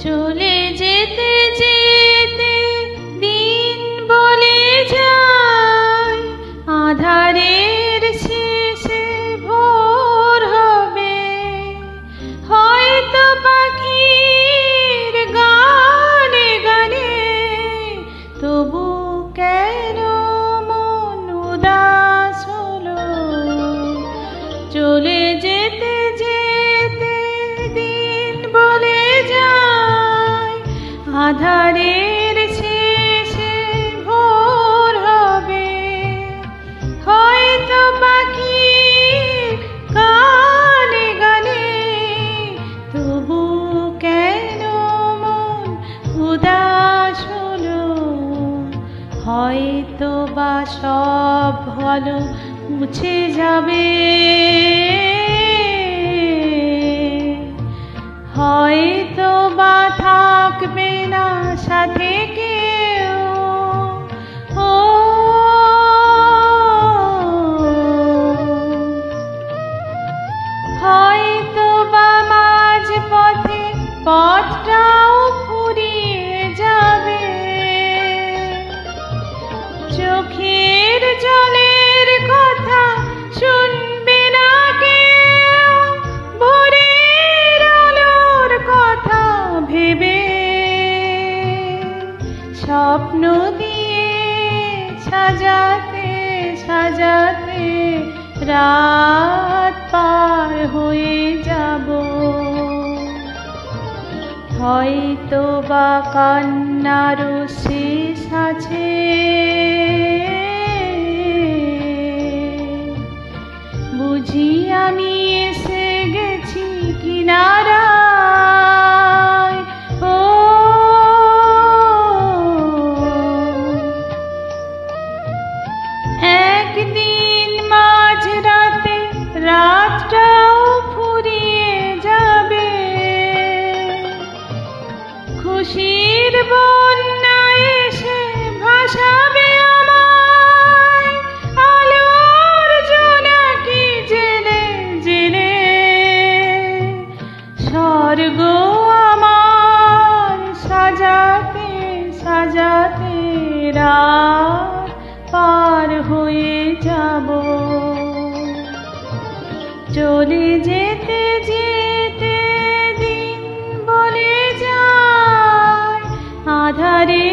চলে যেতে যেতে দিন বলে যায়, আধারের শেষে ভোর হবে। হয়তো পাখির গানে গানে তবু কেন মন উদাস হলো। চলে যেতে যেতে দিন বলে যায়, আধারের শেষে ভোর হবে। হয়তো পাখির গানে গানে তবু কেন মন উদাস হলো। হয়তো বা সব ভালো মুছে যাবে, হয়তো বা থাকবে না সাথে কেউ। ও হয়তো বা মাঝ পথে পথটাও ফুরিয়ে যাবে। চোখের জলের কথা শুনবে না কেউ, ভোরের আলোর কথা ভেবে। স্বপ্ন দিয়ে সাজাতে সাজাতে রাত পার হয়ে যাব। হয়তো বা কান্নারও শেষ আছে, বুঝি আমি এসে গেছি কিনারায়। ও একদিন মাঝরাতে রাতটাও ফুরিয়ে যাবে। খুশির বন্যা এসে ভাসাবে আমায়, আলোর জোনাকি জেলে জেলে। স্বর্গ আমার সাজাতে সাজাতে রাত পার হয়ে যাব। চলে যেতে যেতে দিন বলে যায়, আধারে